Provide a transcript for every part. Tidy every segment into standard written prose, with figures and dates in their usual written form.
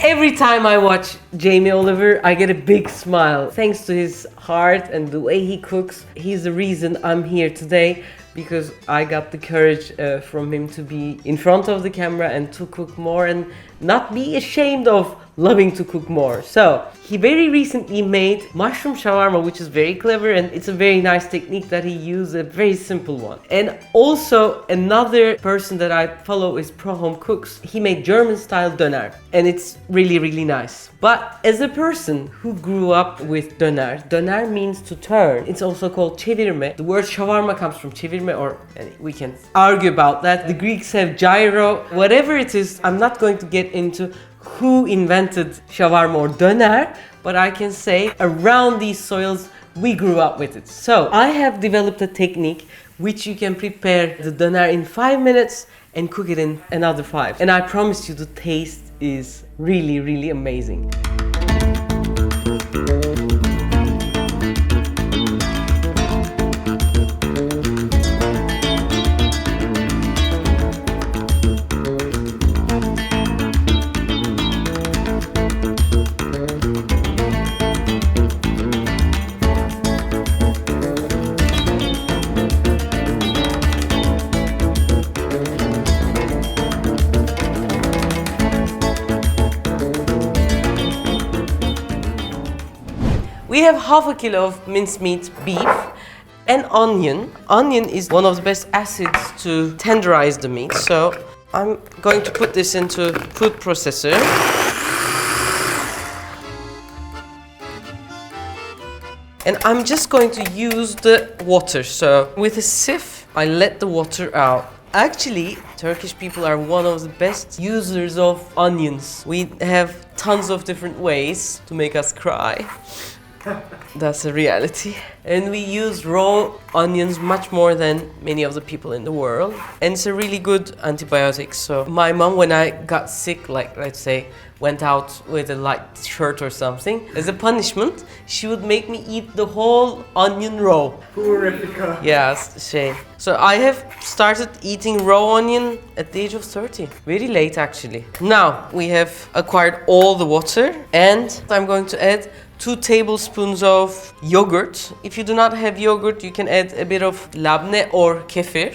Every time I watch Jamie Oliver, I get a big smile. Thanks to his heart and the way he cooks, he's the reason I'm here today, because I got the courage from him to be in front of the camera and to cook more and not be ashamed of loving to cook more. So he very recently made mushroom shawarma, which is very clever, and it's a very nice technique that he used, a very simple one. And also another person that I follow is ProHomeCooks. He made German style döner, and it's really, really nice. But as a person who grew up with döner, döner means to turn. It's also called çevirme. The word shawarma comes from çevirme, or we can argue about that. The Greeks have gyro. Whatever it is, I'm not going to get into who invented shawarma or döner, but I can say around these soils we grew up with it. So I have developed a technique which you can prepare the döner in 5 minutes and cook it in another 5. And I promise you the taste is really, really amazing. We have half a kilo of mincemeat beef and onion. Onion is one of the best acids to tenderize the meat. So I'm going to put this into food processor. And I'm just going to use the water. So with a sieve, I let the water out. Actually, Turkish people are one of the best users of onions. We have tons of different ways to make us cry. That's a reality. And we use raw onions much more than many of the people in the world. And it's a really good antibiotic. So my mom, when I got sick, like let's say, went out with a light shirt or something, as a punishment, she would make me eat the whole onion raw. Poor Refika. Yes, shame. So I have started eating raw onion at the age of 30. Very late actually. Now we have acquired all the water and I'm going to add 2 tablespoons of yogurt. If you do not have yogurt, you can add a bit of labne or kefir.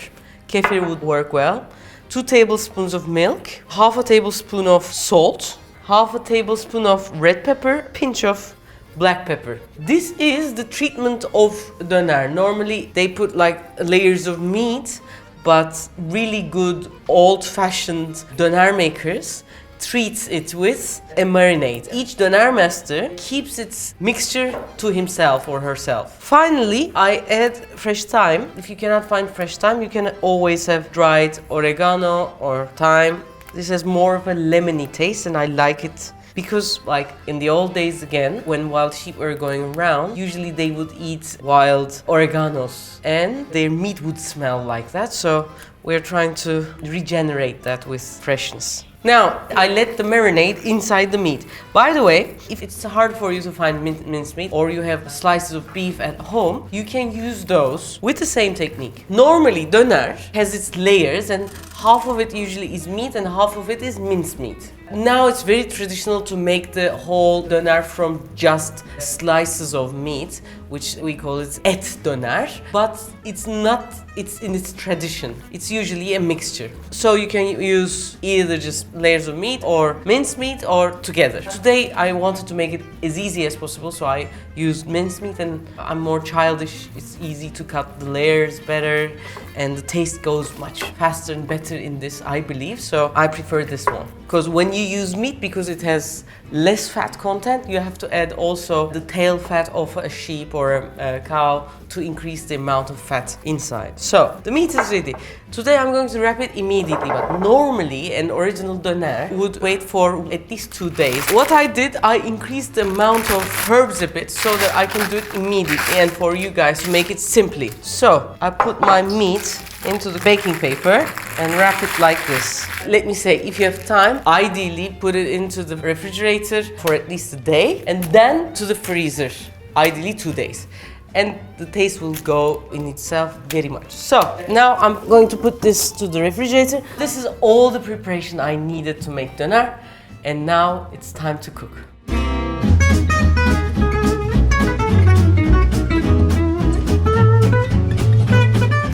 Kefir would work well. 2 tablespoons of milk, half a tablespoon of salt, half a tablespoon of red pepper, pinch of black pepper. This is the treatment of döner. Normally they put like layers of meat, but really good old-fashioned döner makers treats it with a marinade. Each döner master keeps its mixture to himself or herself. Finally, I add fresh thyme. If you cannot find fresh thyme, you can always have dried oregano or thyme. This has more of a lemony taste and I like it because, like in the old days again, when wild sheep were going around, usually they would eat wild oreganos and their meat would smell like that. So we're trying to regenerate that with freshness. Now, I let the marinade inside the meat. By the way, if it's hard for you to find mincemeat or you have slices of beef at home, you can use those with the same technique. Normally, döner has its layers and half of it usually is meat and half of it is mincemeat. Now it's very traditional to make the whole döner from just slices of meat, which we call it et döner, but it's not, it's in its tradition. It's usually a mixture. So you can use either just layers of meat or mincemeat or together. Today I wanted to make it as easy as possible, so I used mincemeat and I'm more childish. It's easy to cut the layers better and the taste goes much faster and better in this, I believe. So I prefer this one. Because when you use meat, because it has less fat content, you have to add also the tail fat of a sheep or a cow to increase the amount of fat inside. So the meat is ready. Today I'm going to wrap it immediately, but normally an original döner would wait for at least 2 days. What I did, I increased the amount of herbs a bit so that I can do it immediately and for you guys to make it simply. So I put my meat into the baking paper and wrap it like this. Let me say, if you have time, ideally put it into the refrigerator for at least a day and then to the freezer, ideally 2 days. And the taste will go in itself very much. So now I'm going to put this to the refrigerator. This is all the preparation I needed to make döner. And now it's time to cook.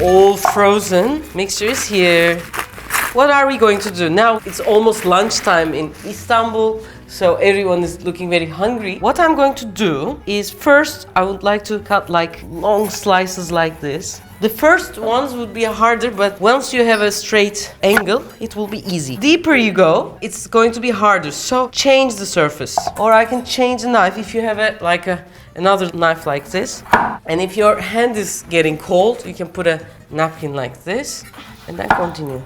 All frozen mixture is here. What are we going to do? Now it's almost lunchtime in Istanbul, so everyone is looking very hungry. What I'm going to do is first I would like to cut like long slices like this. The first ones would be harder, but once you have a straight angle, it will be easy. Deeper you go, it's going to be harder, so change the surface. Or I can change the knife if you have another knife like this. And if your hand is getting cold, you can put a napkin like this and then continue.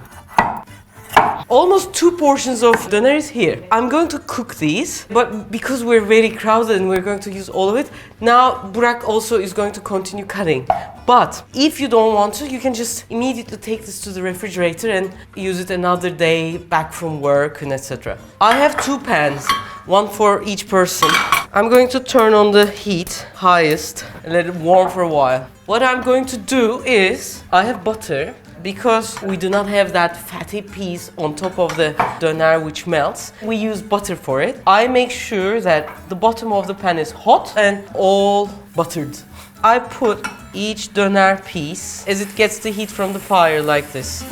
Almost 2 portions of döner is here. I'm going to cook these, but because we're very crowded and we're going to use all of it, now Burak also is going to continue cutting. But if you don't want to, you can just immediately take this to the refrigerator and use it another day back from work and etc. I have 2 pans, one for each person. I'm going to turn on the heat highest and let it warm for a while. What I'm going to do is, I have butter. Because we do not have that fatty piece on top of the döner which melts, we use butter for it. I make sure that the bottom of the pan is hot and all buttered. I put each döner piece as it gets the heat from the fire like this.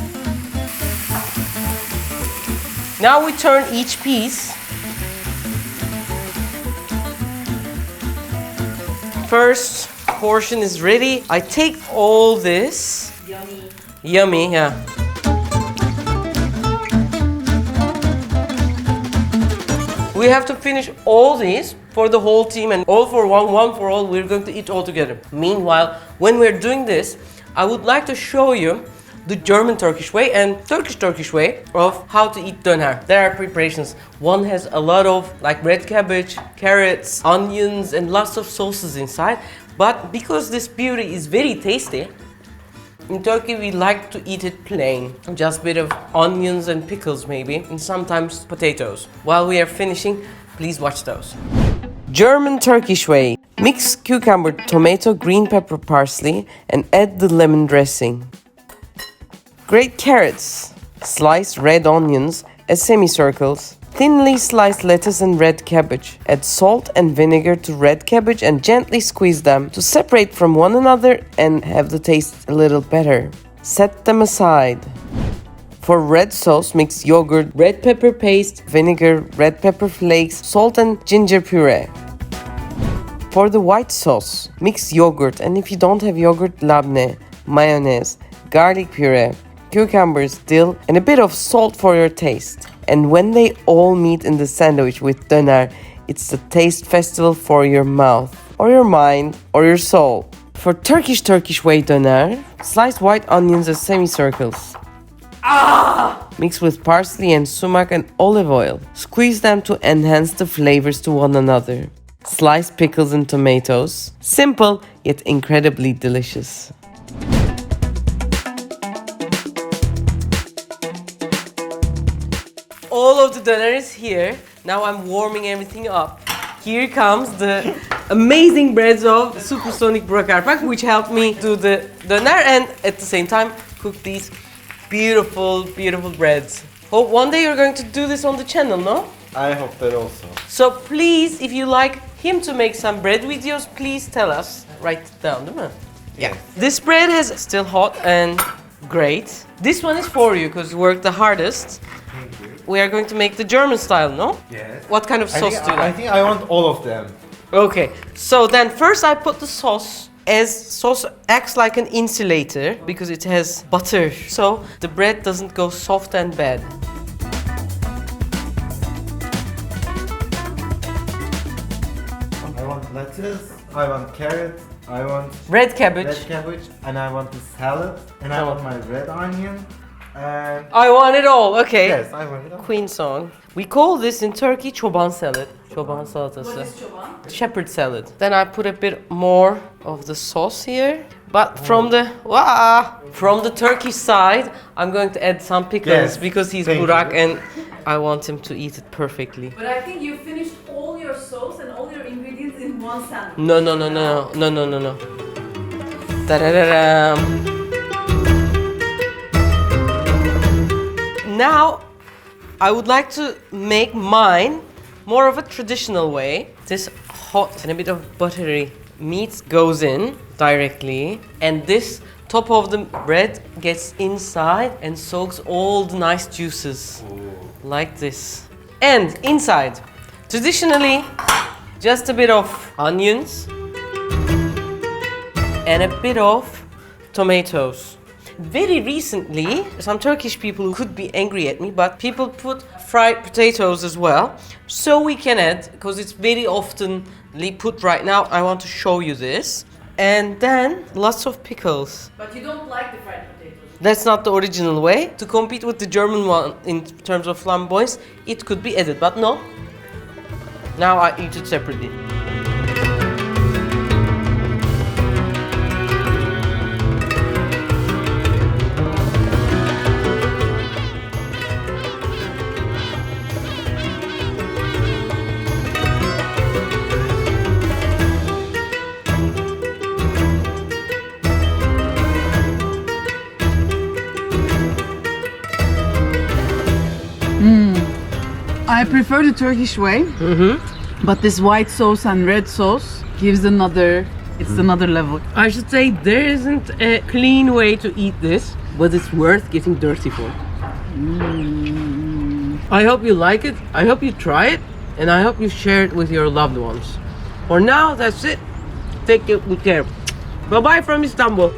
Now we turn each piece. First portion is ready. I take all this. Yummy, yeah. We have to finish all these for the whole team and all for one for all. We're going to eat all together. Meanwhile, when we're doing this, I would like to show you the German-Turkish way and Turkish way of how to eat döner. There are preparations. One has a lot of like red cabbage, carrots, onions, and lots of sauces inside. But because this beauty is very tasty, in Turkey, we like to eat it plain. Just a bit of onions and pickles maybe, and sometimes potatoes. While we are finishing, please watch those. German-Turkish way. Mix cucumber, tomato, green pepper, parsley, and add the lemon dressing. Grate carrots. Slice red onions as semicircles. Thinly slice lettuce and red cabbage. Add salt and vinegar to red cabbage and gently squeeze them to separate from one another and have the taste a little better. Set them aside. For red sauce, mix yogurt, red pepper paste, vinegar, red pepper flakes, salt and ginger puree. For the white sauce, mix yogurt and if you don't have yogurt, labne, mayonnaise, garlic puree, cucumbers, dill, and a bit of salt for your taste. And when they all meet in the sandwich with döner, it's the taste festival for your mouth, or your mind, or your soul. For Turkish way döner, slice white onions as semicircles. Mix with parsley and sumac and olive oil. Squeeze them to enhance the flavors to one another. Slice pickles and tomatoes. Simple, yet incredibly delicious. All of the döner is here. Now I'm warming everything up. Here comes the amazing breads of Supersonic Burak Arpak, which helped me do the döner and at the same time cook these beautiful breads. Hope one day you're going to do this on the channel, no? I hope that also. So please, if you like him to make some bread videos, please tell us. Write it down, don't you? Yeah. This bread is still hot and great. This one is for you because you worked the hardest. We are going to make the German style, no? Yes. What kind of sauce do you like? I think I want all of them. Okay, so then first I put the sauce, as sauce acts like an insulator because it has butter, so the bread doesn't go soft and bad. I want lettuce, I want carrot, I want Red cabbage. and I want the salad, and I want my red onion, and I want it all, okay. yes, I want it all. Queen song. We call this in Turkey çoban salad. Çoban salatası. What is çoban? Shepherd salad. Then I put a bit more of the sauce here. But from the Turkish side, I'm going to add some pickles Yes, because he's thank Burak you. and I want him to eat it perfectly. But I think you finished all your sauce and all your ingredients in one sandwich. No. Da-da-da-dam. Now I would like to make mine more of a traditional way. This hot and a bit of buttery meat goes in directly, and this top of the bread gets inside and soaks all the nice juices. Like this. And inside, traditionally, just a bit of onions and a bit of tomatoes. Very recently, some Turkish people could be angry at me, but people put fried potatoes as well. So we can add, because it's very oftenly put right now, I want to show you this. And then lots of pickles. But you don't like the fried potatoes. That's not the original way. To compete with the German one in terms of flamboyance, it could be added, but no. Now I eat it separately. I prefer the Turkish way, but this white sauce and red sauce gives another level. I should say there isn't a clean way to eat this, but it's worth getting dirty for. I hope you like it, I hope you try it, and I hope you share it with your loved ones. For now, that's it. Take good care. Bye-bye from Istanbul.